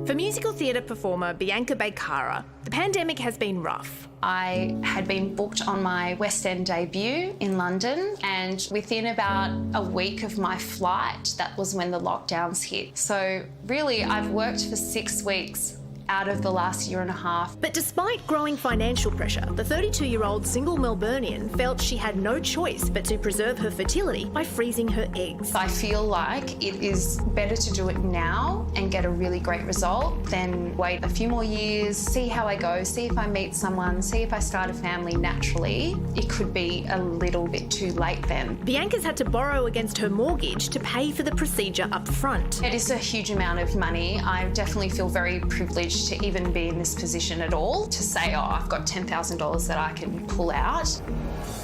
For musical theatre performer Bianca Beikara, the pandemic has been rough. I had been booked on my West End debut in London, and within about a week of my flight, that was when the lockdowns hit. So really, I've worked for 6 weeks out of the last year and a half. But despite growing financial pressure, the 32-year-old single Melburnian felt she had no choice but to preserve her fertility by freezing her eggs. I feel like it is better to do it now and get a really great result than wait a few more years, see how I go, see if I meet someone, see if I start a family naturally. It could be a little bit too late then. Bianca's had to borrow against her mortgage to pay for the procedure up front. It is a huge amount of money. I definitely feel very privileged to even be in this position at all, to say, oh, I've got $10,000 that I can pull out.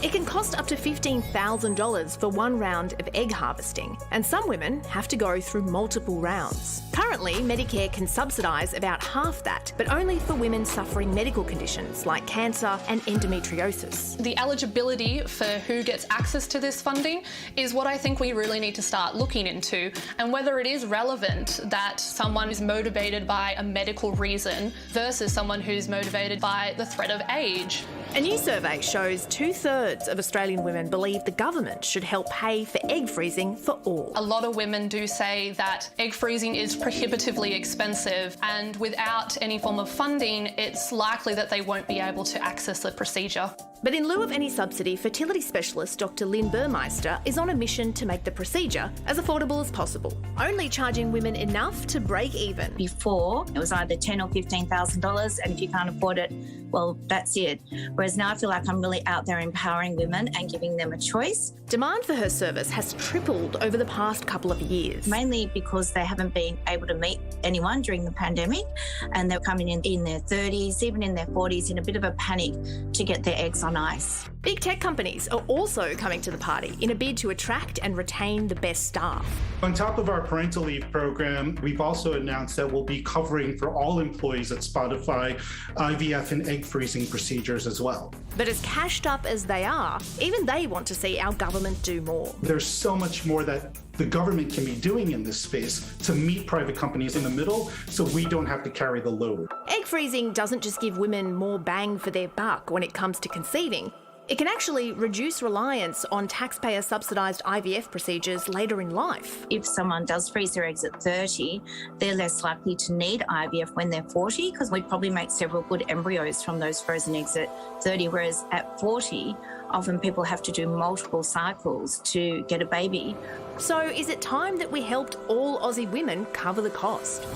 It can cost up to $15,000 for one round of egg harvesting, and some women have to go through multiple rounds. Currently, Medicare can subsidise about half that, but only for women suffering medical conditions like cancer and endometriosis. The eligibility for who gets access to this funding is what I think we really need to start looking into, and whether it is relevant that someone is motivated by a medical reason versus someone who's motivated by the threat of age. A new survey shows 2/3 of Australian women believe the government should help pay for egg freezing for all. A lot of women do say that egg freezing is prohibitively expensive, and without any form of funding, it's likely that they won't be able to access the procedure. But in lieu of any subsidy, fertility specialist Dr. Lynn Burmeister is on a mission to make the procedure as affordable as possible, only charging women enough to break even. Before, it was either $10,000 or $15,000, and if you can't afford it, well, that's it. Whereas now I feel like I'm really out there empowering women and giving them a choice. Demand for her service has tripled over the past couple of years. Mainly because they haven't been able to meet anyone during the pandemic, and they're coming in their 30s, even in their 40s, in a bit of a panic to get their eggs on ice. Big tech companies are also coming to the party in a bid to attract and retain the best staff. On top of our parental leave program, we've also announced that we'll be covering for all employees at Spotify IVF and egg freezing procedures as well. But as cashed up as they are, even they want to see our government do more. There's so much more that the government can be doing in this space to meet private companies in the middle so we don't have to carry the load. Egg freezing doesn't just give women more bang for their buck when it comes to conceiving. It can actually reduce reliance on taxpayer-subsidised IVF procedures later in life. If someone does freeze their eggs at 30, they're less likely to need IVF when they're 40, because we'd probably make several good embryos from those frozen eggs at 30, whereas at 40, often people have to do multiple cycles to get a baby. So is it time that we helped all Aussie women cover the cost?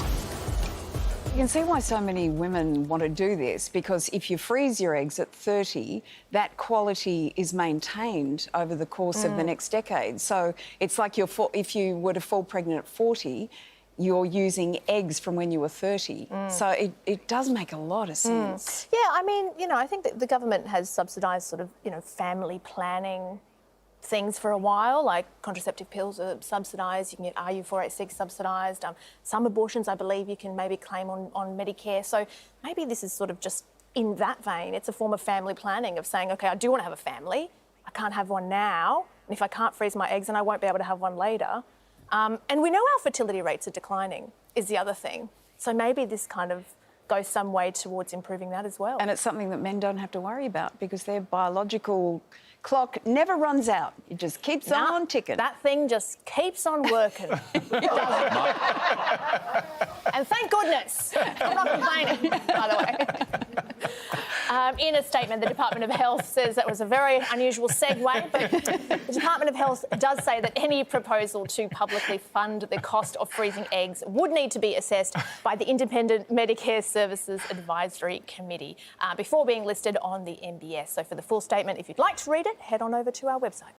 You can see why so many women want to do this, because if you freeze your eggs at 30, that quality is maintained over the course of the next decade. So it's like if you were to fall pregnant at 40, you're using eggs from when you were 30. So it does make a lot of sense. Yeah, I mean, I think that the government has subsidised sort of, family planning things for a while, like contraceptive pills are subsidised, you can get RU486 subsidised. Some abortions, I believe, you can maybe claim on Medicare. So maybe this is sort of just in that vein. It's a form of family planning, of saying, OK, I do want to have a family. I can't have one now. And if I can't freeze my eggs, then I won't be able to have one later. And we know our fertility rates are declining, is the other thing. So maybe this kind of goes some way towards improving that as well. And it's something that men don't have to worry about, because their biological clock never runs out. It just keeps on ticking. That thing just keeps on working. And thank goodness. I'm not complaining, by the way. In a statement, the Department of Health says that was a very unusual segue, but the Department of Health does say that any proposal to publicly fund the cost of freezing eggs would need to be assessed by the Independent Medicare Services Advisory Committee before being listed on the MBS. So for the full statement, if you'd like to read it, head on over to our website.